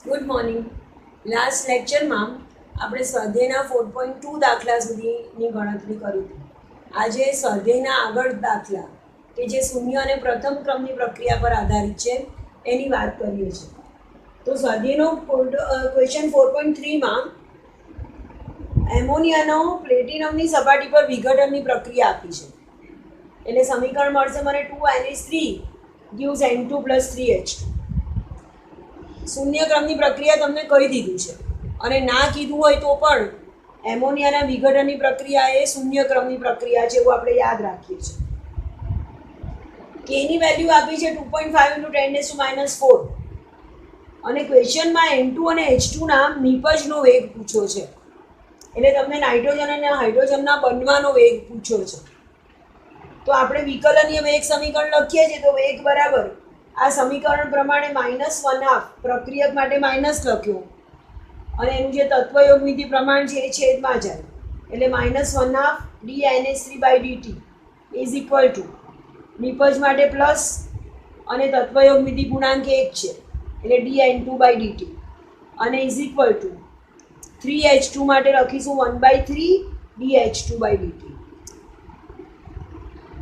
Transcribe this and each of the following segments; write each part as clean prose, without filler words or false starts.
Good morning. Last લેક્ચરમાં આપણે સ્વાધ્યાયના 4.2 દાખલા સુધીની ગણતરી કરી હતી. આજે સ્વાધ્યાયના આગળ દાખલા કે જે શૂન્ય અને પ્રથમ ક્રમની પ્રક્રિયા પર આધારિત છે એની વાત કરીએ છીએ. તો સ્વાધ્યાયનો ક્વેશ્ચન 4.3માં એમોનિયાનો પ્લેટિનમની સપાટી પર વિઘટનની પ્રક્રિયા આપી છે. એટલે સમીકરણ મળશે મને 2NH3 gives N2 + 3H2. શૂન્ય ક્રમની પ્રક્રિયા તમને કહી દીધું છે અને ના કીધું હોય તો પણ એમોનિયાના વિઘટનની પ્રક્રિયા એ શૂન્ય ક્રમની પ્રક્રિયા છે એવું આપણે યાદ રાખીએ છીએ. કેની વેલ્યુ આપી છે 2.5 × 10⁻⁴ અને ક્વેશ્ચનમાં N2 અને H2 ના નિપજનો વેગ પૂછ્યો છે. એટલે તમને નાઇટ્રોજન અને હાઇડ્રોજનના બનવાનો વેગ પૂછ્યો છે. તો આપણે વિકલનીય વેગ સમીકરણ લખીએ છીએ તો વેગ બરાબર આ સમીકરણ પ્રમાણે -1/2 પ્રક્રિયક માટે માઇનસ લખ્યો અને એનું જે તત્વયોગમિતિ પ્રમાણ છે એ છેદમાં જાય એટલે -1/2 dNH3/dt = નિપજ માટે પ્લસ અને તત્વયોગમિતિ ગુણાંક 1 છે એટલે dN2/dt અને = 3H2 માટે લખીશું 1/3 dH2/dt.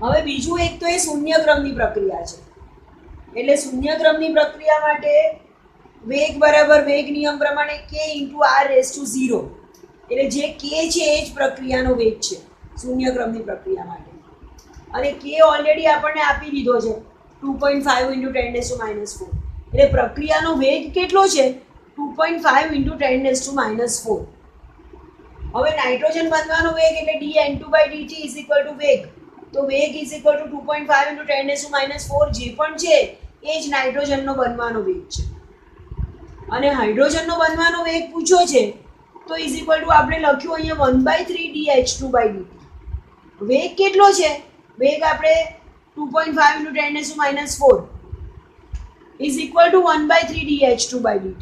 હવે બીજું એક તો એ શૂન્ય ક્રમની પ્રક્રિયા છે. એટલે શૂન્ય ક્રમની પ્રક્રિયા માટે વેગ બરાબર વેગ નિયમ પ્રમાણે k × r⁴ એટલે જે k છે એ જ પ્રક્રિયાનો વેગ છે શૂન્ય ક્રમની પ્રક્રિયા માટે. અને k ઓલરેડી આપણને આપી દીધો છે 2.5 × 10⁻⁴. એટલે પ્રક્રિયાનો વેગ કેટલો છે 2.5 × 10⁻⁴. હવે નાઇટ્રોજન બનવાનો વેગ એટલે dN2/dt = વેગ. તો વેગ = 2.5 × 10⁻⁴ જે પણ છે એ જ નાઇટ્રોજનનો બનવાનો વેગ છે. અને હાઇડ્રોજનનો બનવાનો વેગ પૂછ્યો છે તો આપણે લખ્યું અહીંયા 1/3 dH2/dt. વેગ કેટલો છે? વેગ આપણે 2.5 × 10⁻⁴ = 1/3 dH2/dt.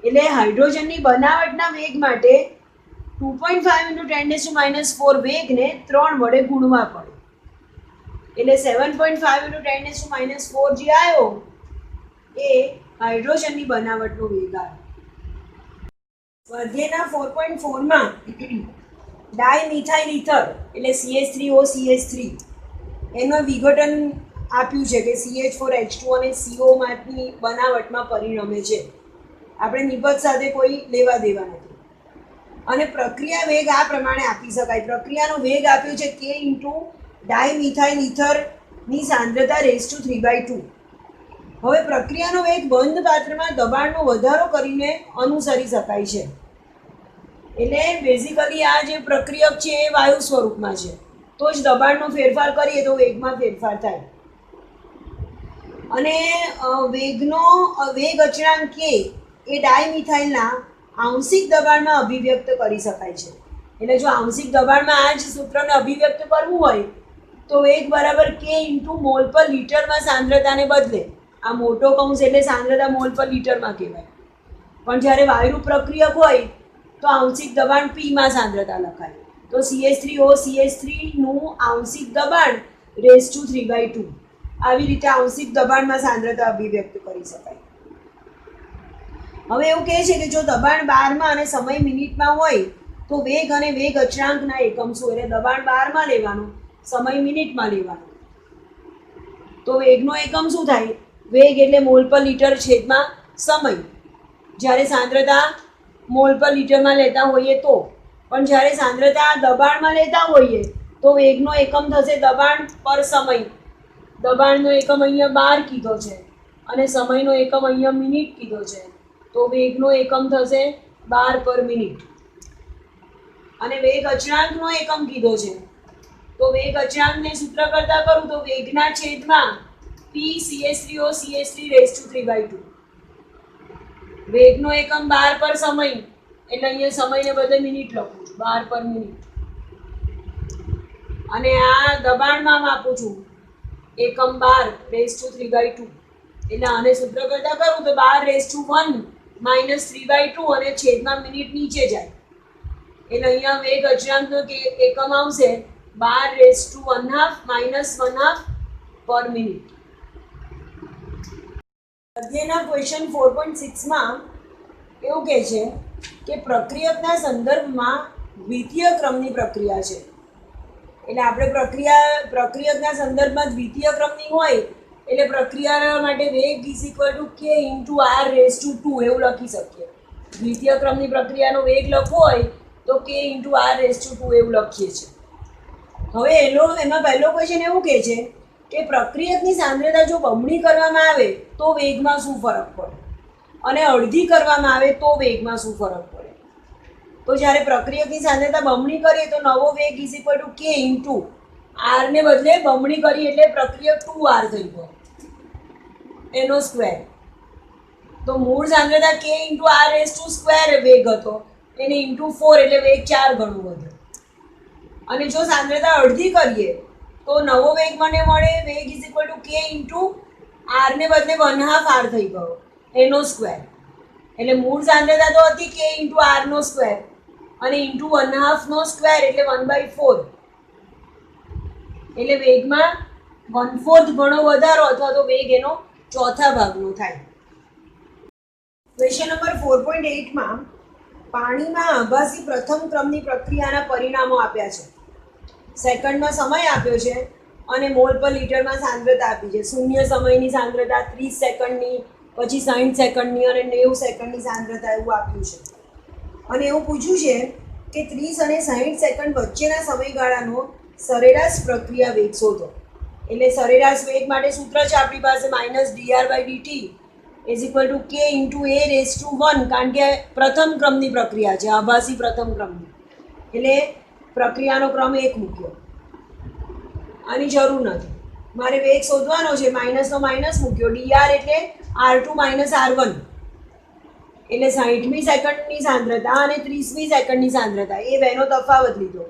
એટલે હાઇડ્રોજનની બનાવટના વેગ માટે 2.5 × 10⁻⁴ વેગને 3 વડે ગુણવા પડે. એટલે 7.5 × 10⁻⁴ જે આવ્યો એ હાઇડ્રોજનની બનાવટનો વેગ આવ્યો. સ્વાધ્યાયના 4.4માં ડાયમિથાઇલ ઇથર એટલે CH3OCH3 એનું વિઘટન આપ્યું છે કે CH4H2 અને CO માંથી બનાવટમાં પરિણમે છે. આપણે નિપજ સાથે કોઈ લેવા દેવા નથી. અને પ્રક્રિયા વેગ આ પ્રમાણે આપી શકાય. પ્રક્રિયાનો વેગ આપ્યો છે k × ડાયમિથાઇલ ઇથરની સાંદ્રતા ⁵3/2. હવે પ્રક્રિયાનો વેગ બંધ પાત્રમાં દબાણનો વધારો કરીને અનુસરી શકાય છે. એટલે બેઝિકલી આ જે પ્રક્રિયક છે એ વાયુ સ્વરૂપમાં છે તો જ દબાણનો ફેરફાર કરીએ તો વેગમાં ફેરફાર થાય. અને વેગ અચળાંક k એ ડાયમિથાઇલના આંશિક દબાણમાં અભિવ્યક્ત કરી શકાય છે. એટલે જો આંશિક દબાણમાં આ જ સૂત્રને અભિવ્યક્ત કરવું હોય તો વેગ બરાબર k × મોલ પર લિટરમાં સાંદ્રતાને બદલે આ મોટો કૌંસ એટલે સાંદ્રતા મોલ પર લિટરમાં કહેવાય. પણ જ્યારે વાયુ પ્રક્રિયક હોય તો આંશિક દબાણ p માં સાંદ્રતા લખાય. તો CH3OCH3 નું આંશિક દબાણ ⁵3/2. આવી રીતે આંશિક દબાણમાં સાંદ્રતા અભિવ્યક્ત કરી શકાય. હવે એવું કહે છે કે જો દબાણ બારમાં અને સમય મિનિટમાં હોય તો વેગ અને વેગ અચળાંકના એકમ શું? એટલે દબાણ બારમાં લેવાનું, સમય મિનિટમાં લેવાનો. તો વેગનો એકમ શું થાય? વેગ એટલે મોલ પર લિટર છેદમાં સમય. જ્યારે સાંદ્રતા મોલ પર લિટરમાં લેતા હોઈએ તો. પણ જ્યારે સાંદ્રતા દબાણમાં લેતા હોઈએ તો વેગનો એકમ થશે દબાણ પર સમય. દબાણનો એકમ અહીંયા 12 કીધો છે અને સમયનો એકમ અહીંયા મિનિટ કીધો છે. તો વેગનો એકમ થશે 12/મિનિટ. અને વેગ અચળાંકનો એકમ કીધો છે તો વેગ અચળાંકને સૂત્ર કરતા કરું તો વેગના છેદમાં p CH3OCH3 ⁵3/2. વેગનો એકમ 12/સમય એટલે અહીંયા સમયને બદલે મિનિટ લખું છું 12/મિનિટ. અને આ દબાણમાં આપું છું એકમ 12 ⁵3/2. એટલે આને સૂત્ર કરતા કરું તો 12 ⁻1 -3/2 અને છેદમાં મિનિટ નીચે જાય. એટલે અહીંયા વેગ અચળાંકનો એકમ આવશે 12 ½ -1/2 પર મિનિટ. અધ્યાયના ક્વેશ્ચન 4.6માં એવું કહે છે કે પ્રક્રિયકના સંદર્ભમાં દ્વિતીય ક્રમની પ્રક્રિયા છે. એટલે આપણે પ્રક્રિયકના સંદર્ભમાં દ્વિતીય ક્રમની હોય એટલે પ્રક્રિયા માટે વેગ is equal to k into R raise to 2 એવું લખી શકીએ. દ્વિતીય ક્રમની પ્રક્રિયાનો વેગ લખવો હોય તો કે ઇન્ટુ આર રેઝ ટુ 2 એવું લખીએ છીએ. હવે એમાં પહેલો ક્વેશ્ચન એવું કહે છે કે પ્રક્રિયકની સાંદ્રતા જો બમણી કરવામાં આવે તો વેગમાં શું ફરક પડે અને અડધી કરવામાં આવે તો વેગમાં શું ફરક પડે. તો જ્યારે પ્રક્રિયકની સાંદ્રતા બમણી કરીએ તો નવો વેગ is equal to k into આરને બદલે બમણી કરી એટલે પ્રક્રિયક 2r થઈ ગયો એનો સ્ક્વેર. તો મૂળ સાંદ્રતા k into R raise to square વેગ હતો એને ઇન્ટુ 4 એટલે વેગ 4 ગણું વધ્યો. અને જો સાંદ્રતા અડધી કરીએ તો નવો વેગ મને મળે વેગ is equal to k into આરને બદલે 1/2 આર થઈ ગયો એનો સ્ક્વેર. એટલે મૂળ સાંદ્રતા તો હતી કે ઇન્ટુ આરનો સ્ક્વેર અને ઇન્ટુ 1/2 નો સ્ક્વેર એટલે 1/4 એટલે વેગમાં 1/4 ગણો વધારો અથવા તો વેગ એનો ચોથા ભાગનો થાય. ક્વેશ્ચન નંબર 4.8 માં પાણીમાં આભાસી પ્રથમ ક્રમની પ્રક્રિયાના પરિણામો આપ્યા છે. સેકન્ડમાં સમય આપ્યો છે અને મોલ પર લીટરમાં સાંદ્રતા આપી છે. શૂન્ય સમયની સાંદ્રતા, 30 સેકન્ડની, પછી 60 સેકન્ડની અને 90 સેકન્ડની સાંદ્રતા એવું આપ્યું છે. અને એવું પૂછ્યું છે કે 30 અને 60 સેકન્ડ વચ્ચેના સમયગાળાનો સરેરાશ પ્રક્રિયા વેગ શોધો. એટલે સરેરાશ વેગ માટે સૂત્ર છે આપણી પાસે -dr/dt is equal to k into a raise to 1, કારણ કે પ્રથમ ક્રમની પ્રક્રિયા છે, આભાસી પ્રથમ ક્રમની, એટલે પ્રક્રિયાનો ક્રમ 1 મૂક્યો. આની જરૂર નથી, મારે વેગ શોધવાનો છે, માઇનસનો માઇનસ મૂક્યો, dr એટલે r2 - r1 એટલે 60મી સેકન્ડની સાંદ્રતા અને 30મી સેકન્ડની સાંદ્રતા એ બેનો તફાવત લીધો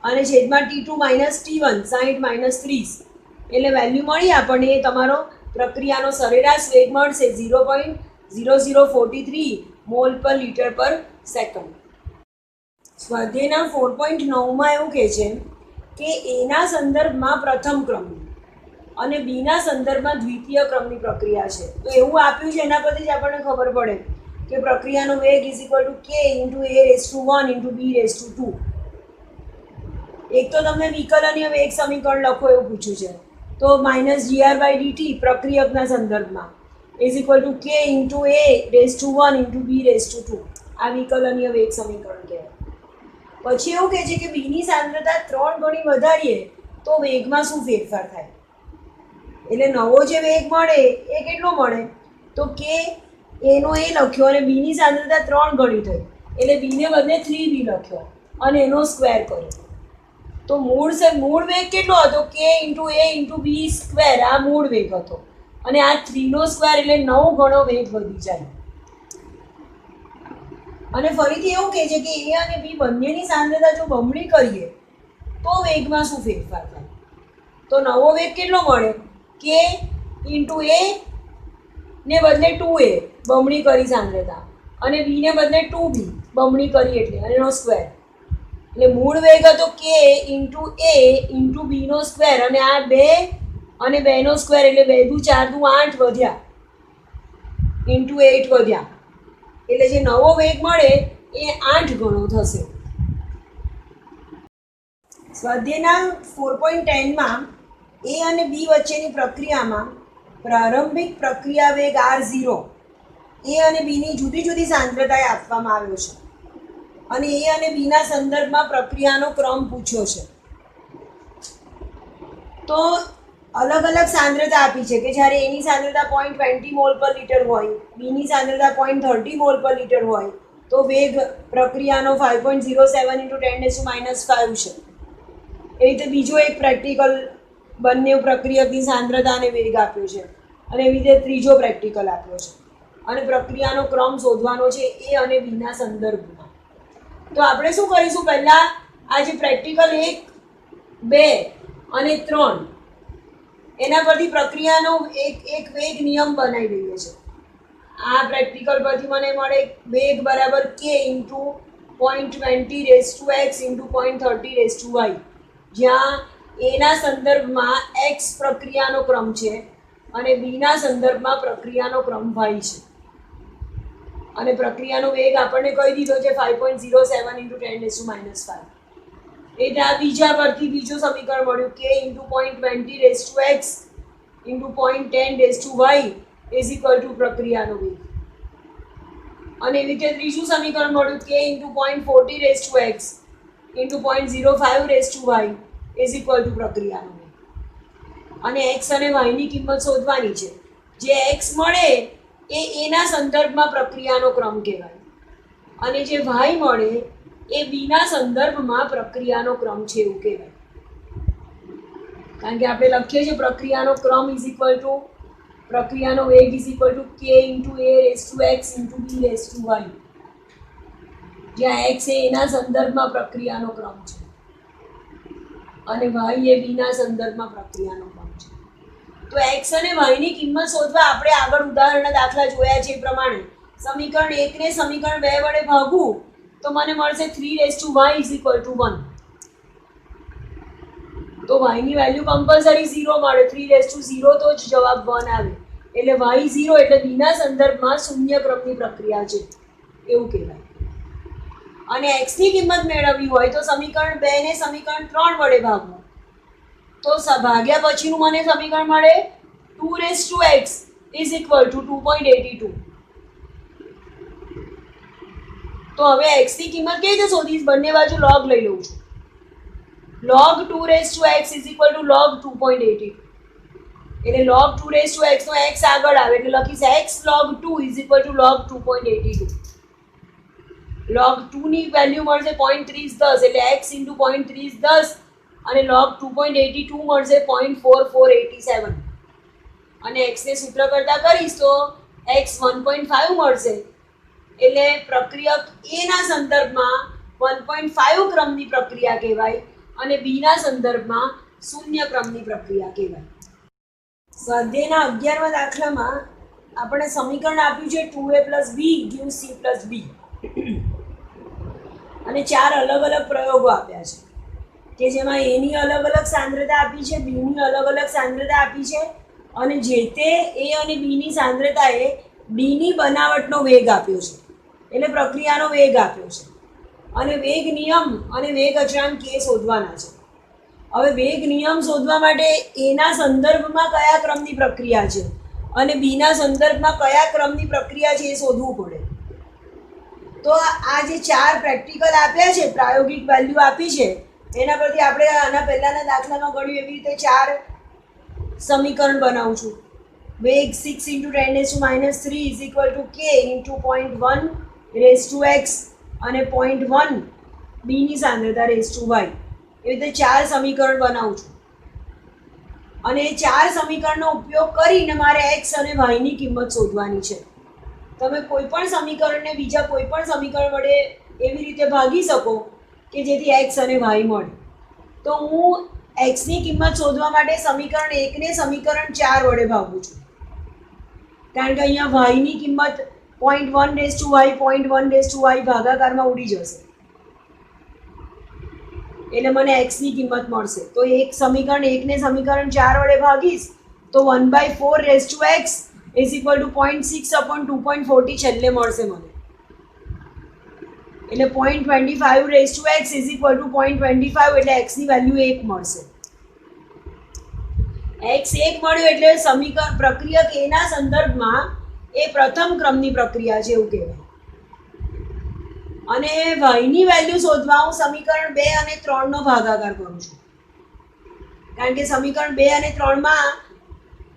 અને છેદમાં t2 - t1 60 - 30 એટલે વેલ્યુ મળી આપણને. એ તમારો પ્રક્રિયાનો સરેરાશ વેગ મળશે 0.0043 મોલ પર લીટર પર સેકન્ડ. સ્વાધ્યાયના 4.9માં એવું કહે છે કે એના સંદર્ભમાં પ્રથમ ક્રમની અને બીના સંદર્ભમાં દ્વિતીય ક્રમની પ્રક્રિયા છે. તો એવું આપ્યું છે એના પરથી જ આપણને ખબર પડે કે પ્રક્રિયાનો વેગ is equal to k into a raise to 1 into b raise to 2. એક તો તમને વિકલનીય વેગ સમીકરણ લખો એવું પૂછ્યું છે, તો -dr/dt પ્રક્રિયકના સંદર્ભમાં is equal to k into a raise to 1 into b raise to 2. આ વિકલનીય વેગ સમીકરણ કહેવાય. પછી એવું કહે છે કે બીની સાંદ્રતા 3 ગણી વધારીએ તો વેગમાં શું ફેરફાર થાય. એટલે નવો જે વેગ મળે એ કેટલો મળે તો કે એનો એ લખ્યો અને બીની સાંદ્રતા 3 ગણી થઈ એટલે બીને બદલે 3b લખ્યો અને એનો સ્ક્વેર કર્યો. તો મૂળ વેગ કેટલો હતો k into a into B square, આ મૂળ વેગ હતો અને આ 3નો સ્ક્વેર એટલે 9 ગણો વેગ વધી જાય. અને ફરીથી એવું કહે છે કે a અને b બંનેની સાંદ્રતા જો બમણી કરીએ તો વેગમાં શું ફેરફાર થાય. તો નવો વેગ કેટલો મળે કે ઇન્ટુ a ને બદલે 2a બમણી કરી સાંદ્રતા અને b ને બદલે 2b બમણી કરી એટલે અને એનો સ્ક્વેર. એટલે મૂળ વેગ હતો k into a into b નો સ્ક્વેર અને આ 2 અને 2 નો સ્ક્વેર એટલે 2 દુ 4 દુ 8 વધ્યા ઇન્ટુ 8 વધ્યા એટલે જે નવો વેગ મળે એ 8 ગણો થશે. સ્વાધ્યાયના 4.10માં a અને b વચ્ચેની પ્રક્રિયામાં પ્રારંભિક પ્રક્રિયા વેગ r0 a અને b ની જુદી જુદી સાંદ્રતાએ આપવામાં આવ્યો છે અને a અને b ના સંદર્ભમાં પ્રક્રિયાનો ક્રમ પૂછ્યો છે. તો અલગ અલગ સાંદ્રતા આપી છે કે જ્યારે એની સાંદ્રતા 0.20 મોલ પર લીટર હોય, બીની સાંદ્રતા 0.30 મોલ પર લીટર હોય તો વેગ પ્રક્રિયાનો 5.07 × 10⁻⁵ છે. એ રીતે બીજો એક પ્રેક્ટિકલ બંને પ્રક્રિયકની સાંદ્રતા અને વેગ આપ્યો છે અને એવી રીતે ત્રીજો પ્રેક્ટિકલ આપ્યો છે અને પ્રક્રિયાનો ક્રમ શોધવાનો છે એ અને બીના સંદર્ભમાં. તો આપણે શું કરીશું, પહેલાં આ જે પ્રેક્ટિકલ 1, 2 અને 3 એના પરથી પ્રક્રિયાનો એક વેગ નિયમ બનાવી દઈએ છે. આ પ્રેક્ટિકલ પરથી મને મળે વેગ બરાબર કે ઇન્ટુ 0.20 ઇન્ટુ 0.30 જ્યાં એના સંદર્ભમાં એક્સ પ્રક્રિયાનો ક્રમ છે અને બીના સંદર્ભમાં પ્રક્રિયાનો ક્રમ વાય છે. અને પ્રક્રિયાનો વેગ આપણને કહી દીધો છે 5.07 × 10⁻⁵. એટલે આ બીજા પરથી બીજું સમીકરણ મળ્યું k × 0.20x × 0.10y પ્રક્રિયાનો વેગ. અને એવી રીતે ત્રીજું સમીકરણ મળ્યું k × 0.40x × 0.05y પ્રક્રિયાનો વેગ. અને x અને y ની કિંમત શોધવાની છે. જે x મળે એ એના સંદર્ભમાં પ્રક્રિયાનો ક્રમ કહેવાય અને જે y મળે એ બીના સંદર્ભમાં પ્રક્રિયાનો ક્રમ છે એવું કહેવાય. કારણ કે આપણે લખીએ છીએ પ્રક્રિયાનો ક્રમ પ્રક્રિયાનો વેગ k × ax × b⁴. જ્યાં x એ એના સંદર્ભમાં પ્રક્રિયાનો ક્રમ છે અને y એ બીના સંદર્ભમાં પ્રક્રિયાનો ક્રમ છે. તો x અને y ની કિંમત શોધવા આપણે આગળ ઉદાહરણના દાખલા જોયા છે એ પ્રમાણે સમીકરણ 1 ને સમીકરણ 2 વડે ભાગું તો મને મળશે 3y = 1. તો y ની વેલ્યુ કમ્પલસરી 0 મળે. 3 તો જ જવાબ 1 આવે. એટલે y 0 એટલે બીના સંદર્ભમાં શૂન્ય ક્રમની પ્રક્રિયા છે એવું કહેવાય. અને x ની કિંમત મેળવવી હોય તો સમીકરણ 2 ને સમીકરણ 3 વડે ભાગવું તો ભાગ્યા પછીનું મને સમીકરણ મળે 2x = 2.82. તો હવે x ની કિંમત કેવી રીતે શોધીશ? બંને બાજુ log લઈ લઉં છું. log 2x = log 2.82. એટલે log 2x નો x આગળ આવે એટલે લખીશ x log 2 = log 2.82. log 2 ની વેલ્યુ મળશે 0.3010 એટલે x × 0.3010 અને log 2.82 મળશે 0.4487. અને x ને સૂત્ર કરતા કરીશ તો x 1.5 મળશે. એટલે પ્રક્રિયક a ના સંદર્ભમાં 1.5 ક્રમની પ્રક્રિયા કહેવાય અને b ના સંદર્ભમાં શૂન્ય ક્રમની પ્રક્રિયા કહેવાય. સ્વાધ્યાયના 11મા દાખલામાં આપણે સમીકરણ આપ્યું છે 2a + b = c + b અને 4 અલગ અલગ પ્રયોગો આપ્યા છે કે જેમાં a ની અલગ અલગ સાંદ્રતા આપી છે, b ની અલગ અલગ સાંદ્રતા આપી છે અને જે તે a અને b ની સાંદ્રતાએ b ની બનાવટનો વેગ આપ્યો છે એટલે પ્રક્રિયાનો વેગ આપ્યો છે અને વેગ નિયમ અને વેગ અચળાંક k શોધવાના છે. હવે વેગ નિયમ શોધવા માટે a ના સંદર્ભમાં કયા ક્રમની પ્રક્રિયા છે અને b ના સંદર્ભમાં કયા ક્રમની પ્રક્રિયા છે એ શોધવું પડે. તો આ જે 4 પ્રેક્ટિકલ આપ્યા છે, પ્રાયોગિક વેલ્યુ આપી છે, એના પરથી આપણે આના પહેલાના દાખલામાં ગણ્યું એવી રીતે 4 સમીકરણ બનાવું છું. વેગ 6 × 10⁻³ = k × 0.1x અને 0.1 બીની સાંદ્રતા y. એવી રીતે 4 સમીકરણ બનાવું છું અને એ 4 સમીકરણનો ઉપયોગ કરીને મારે x અને y ની કિંમત શોધવાની છે. તમે કોઈ પણ સમીકરણને બીજા કોઈ પણ સમીકરણ વડે એવી રીતે ભાગી શકો કે જેથી x અને y મળે. તો હું x ની કિંમત શોધવા માટે સમીકરણ 1 ને સમીકરણ 4 વડે ભાગું છું કારણ કે અહીંયા y ની કિંમત 0.1y 0.1y ભાગાકારમાં ઉડી જશે એટલે મને x ની કિંમત મળશે. તો એક સમીકરણ 1 ને સમીકરણ 4 વડે ભાગીશ તો 1/4x = 0.6/2.40 છેલ્લે મળશે મને. એટલે 0.25x = 0.25 એટલે x ની વેલ્યુ 1 મળશે. x 1 મળ્યું એટલે સમીકરણ પ્રક્રિયક a ના સંદર્ભમાં એ પ્રથમ ક્રમની પ્રક્રિયા છે એવું કહેવાય. અને y ની વેલ્યુ શોધવા હું સમીકરણ 2 અને 3 નો ભાગાકાર કરું છું કારણ કે સમીકરણ 2 અને 3 માં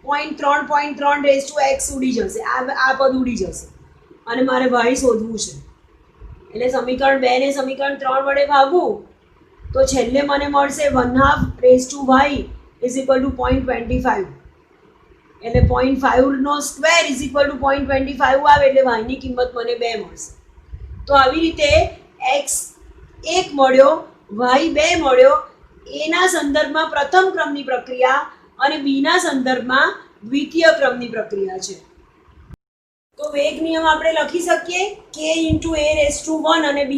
0.3x ઉડી જશે, આ પદ ઉડી જશે અને મારે y શોધવું છે. એટલે સમીકરણ 2 ને સમીકરણ 3 વડે ભાગું તો છેલ્લે મને મળશે 1/2y = 0.25 એટલે 0.5² = 0.25 આવે એટલે y ની કિંમત મને 2 મળશે. તો આવી રીતે x 1 મળ્યો, y 2 મળ્યો. a ના સંદર્ભમાં પ્રથમ ક્રમની પ્રક્રિયા અને b ના સંદર્ભમાં દ્વિતીય ક્રમની પ્રક્રિયા છે. તો વેગ નિયમ આપણે લખી શકીએ k × a⁴ અને b⁴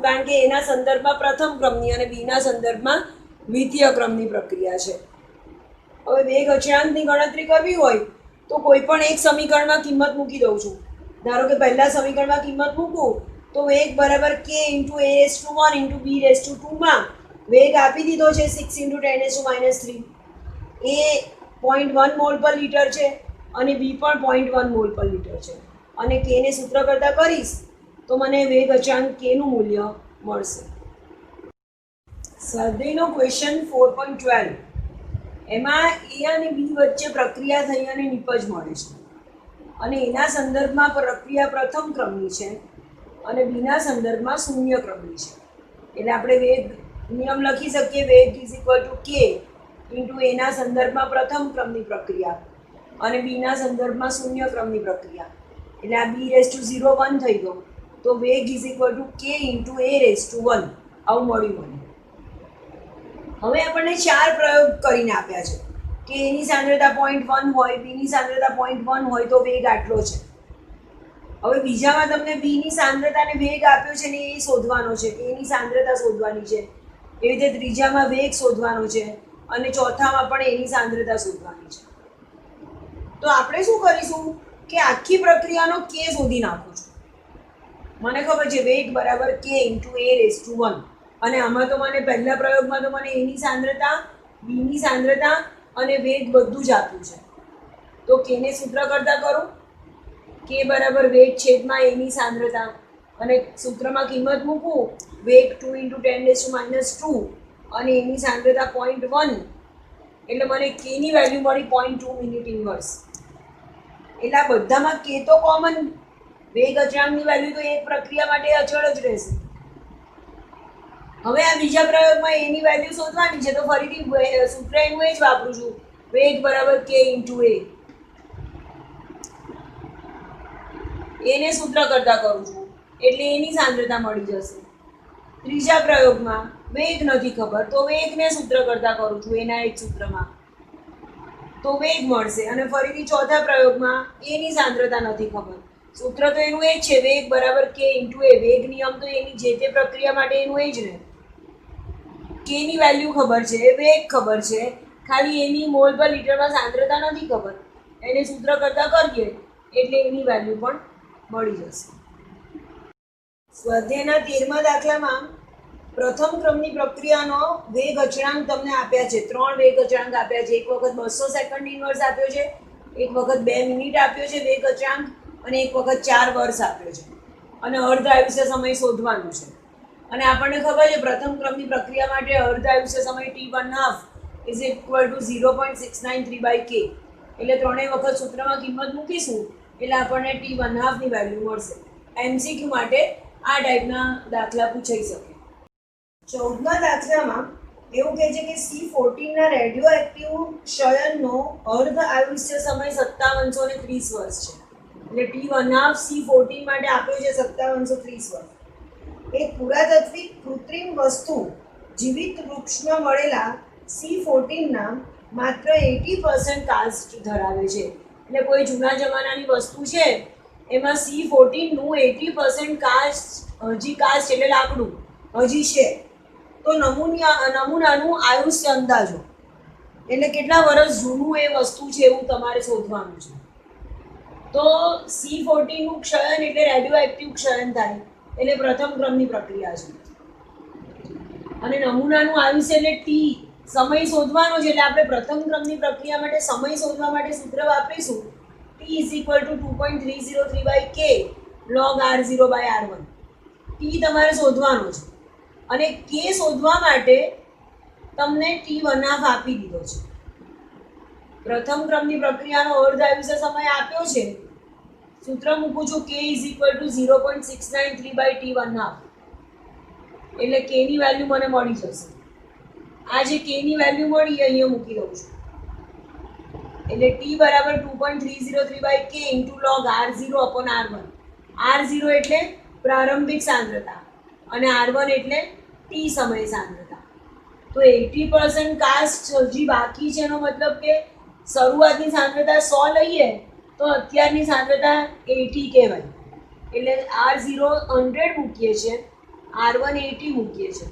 કારણ કે એના સંદર્ભમાં પ્રથમ ક્રમની અને b ના સંદર્ભમાં દ્વિતીય ક્રમની પ્રક્રિયા છે. હવે વેગ અચળાંકની ગણતરી કરવી હોય તો કોઈ પણ એક સમીકરણમાં કિંમત મૂકી દઉં છું. ધારો કે પહેલા સમીકરણમાં કિંમત મૂકું તો વેગ બરાબર k into a raise to 1 into b raise to 2 માં વેગ આપી દીધો છે 6 into 10 raise to -3. A 0.1 mall પર લીટર છે અને બી પણ 0.1 મોલ પર લીટર છે અને કે ને સૂત્ર કરતા કરીશ તો મને વેગ અચળાંક કે નું મૂલ્ય મળશે. સ્વાધ્યાયનો ક્વેશ્ચન 4.12 એમાં એ અને બી વચ્ચે પ્રક્રિયા થઈ અને નિપજ મળે છે અને એના સંદર્ભમાં પ્રક્રિયા પ્રથમ ક્રમની છે અને બીના સંદર્ભમાં શૂન્ય ક્રમની છે. એટલે આપણે વેગ નિયમ લખી શકીએ વેગ is equal to k into એના સંદર્ભમાં પ્રથમ ક્રમની પ્રક્રિયા અને બીના સંદર્ભમાં શૂન્ય ક્રમની પ્રક્રિયા. એટલે આ બી રેસ ટુ 0 1 થઈ ગયો તો વેગ is equal to k into A raise to 1 આવું મળ્યું મને. હવે આપણને 4 પ્રયોગ કરીને આપ્યા છે કે એની સાંદ્રતા 0.1 હોય બીની સાંદ્રતા 0.1 હોય તો વેગ આટલો છે. હવે બીજામાં તમને બીની સાંદ્રતા ને વેગ આપ્યો છે ને એ શોધવાનો છે, એની સાંદ્રતા શોધવાની છે. એવી રીતે ત્રીજામાં વેગ શોધવાનો છે અને ચોથામાં પણ એની સાંદ્રતા શોધવાની છે. તો આપણે શું કરીશું કે આખી પ્રક્રિયાનો કે શોધી નાખું છું. મને ખબર છે વેગ બરાબર k into A raise to 1 અને આમાં તો મને પહેલા પ્રયોગમાં તો મને એની સાંદ્રતા બીની સાંદ્રતા અને વેગ બધું જ આપ્યું છે. તો કેને સૂત્ર કરતા કરું કે બરાબર વેગ છેદમાં એની સાંદ્રતા અને સૂત્રમાં કિંમત મૂકું વેગ 2 ઇન્ટુ 10 રેસ ટુ -2 અને એની સાંદ્રતા 0.1 એટલે મને કેની વેલ્યુ મળી 0.2 મિનિટ ઇન્વર્સ. એટલે આ બધામાં કે તો કોમન, વેગ અચળાંકની વેલ્યુ તો એક પ્રક્રિયા માટે અચળ જ રહેશે. હવે આ બીજા પ્રયોગમાં એની વેલ્યુ શોધવાની છે તો ફરીથી સૂત્ર એનું એ જ વાપરું છું વેગ બરાબર કે ઇન્ટુ એને સૂત્ર કરતા કરું છું એટલે એની સાંદ્રતા મળી જશે. ત્રીજા પ્રયોગમાં વેગ નથી ખબર તો વેગને સૂત્ર કરતા કરું છું એના એક સૂત્રમાં તો વેગ મળશે અને ફરીથી ચોથા પ્રયોગમાં એની સાંદ્રતા નથી ખબર, સૂત્ર તો એનું એ જ છે વેગ બરાબર કે ઇન્ટુ એ. વેગ નિયમ તો એની જે તે પ્રક્રિયા માટે એનું એ જ રહે. કેની વેલ્યુ ખબર છે, વેગ ખબર છે, ખાલી એની મોલ પર લીટરમાં સાંદ્રતા નથી ખબર. એને સૂત્ર કરતા કરીએ એટલે એની વેલ્યુ પણ મળી જશે. સ્વાધ્યાયના 13મા દાખલામાં પ્રથમ ક્રમની પ્રક્રિયાનો વેગ અચળાંક તમને આપ્યા છે. 3 વેગ અચળાંક આપ્યા છે. એક વખત 200 સેકન્ડ ઇન્વર્સ આપ્યો છે, એક વખત 2 મિનિટ આપ્યો છે વેગ અચળાંક અને એક વખત 4 વર્ષ આપ્યો છે અને અર્ધ આયુષ્ય સમય શોધવાનું છે. અને આપણને ખબર છે પ્રથમ ક્રમની પ્રક્રિયા માટે અર્ધ આયુષ્ય સમય t1/2 is equal two 0.693/k. એટલે ત્રણેય વખત સૂત્રમાં કિંમત મૂકીશું એટલે આપણને t1/2 ની વેલ્યુ મળશે. MCQ માટે આ ટાઈપના દાખલા પૂછાઈ શકે. 14મા દાખલામાં એવું કહે છે કે C14 ના રેડિયો એક્ટિવ ક્ષયનનો અર્ધ આયુષ્ય સમય 5730 વર્ષ છે. એટલે t1/2 C14 માટે આપ્યો છે 5730 વર્ષ. એક પુરાતત્વિક કૃત્રિમ વસ્તુ જીવિત વૃક્ષમાં મળેલા C14 ના માત્ર 80% કાસ્ટ ધરાવે છે. એટલે કોઈ જૂના જમાનાની વસ્તુ છે એમાં C14 નું 80% કાસ્ટ હજી કાસ્ટ એટલે લાકડું હજી છે. તો નમૂનાનું આયુષ્ય અંદાજો એટલે કેટલા વર્ષ જૂનું એ વસ્તુ છે એવું તમારે શોધવાનું છે. તો C14 નું ક્ષયન એટલે રેડિયો એક્ટિવ ક્ષયન થાય એટલે પ્રથમ ક્રમની પ્રક્રિયા છે અને નમૂનાનું આયુષ્ય એટલે ટી સમય શોધવાનો છે. એટલે આપણે પ્રથમ ક્રમની પ્રક્રિયા માટે સમય શોધવા માટે સૂત્ર વાપરીશું t is equal two 2.303/k log r0/r1. T તમારે શોધવાનો છે અને કે શોધવા માટે તમને t1/2 આપી દીધો છે. પ્રથમ ક્રમની પ્રક્રિયાનો અર્ધ આયુષ્ય સમય આપ્યો છે, સૂત્ર મૂકું છું k is equal two 0.693/t1/2 એટલે k ની વેલ્યુ મને મળી જશે. આ જે k ની વેલ્યુ મળી અહીંયા મૂકી દઉં છું એટલે t બરાબર 2.303/k into log r0/r1. r0 એટલે પ્રારંભિક સાંદ્રતા અને r1 એટલે ટી સમય સાંદ્રતા. તો 80% કાસ્ટ હજી બાકી છે એનો મતલબ કે શરૂઆતની સાંદ્રતા 100 લઈએ તો અત્યારની સાંદ્રતા 80 કહેવાય. એટલે r0 100 મૂકીએ છીએ, r1 80 મૂકીએ છીએ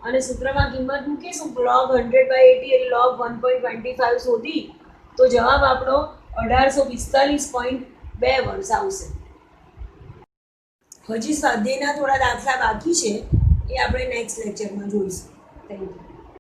અને સૂત્રમાં કિંમત મૂકીશું log 100/80 એટલે log 1.25 શોધી તો જવાબ આપણો 1845.2 વર્ષ આવશે. હજી સ્વાધ્યાયના થોડા દાખલા બાકી છે, એ આપણે નેક્સ્ટ લેક્ચરમાં જોઈશું. Thank you.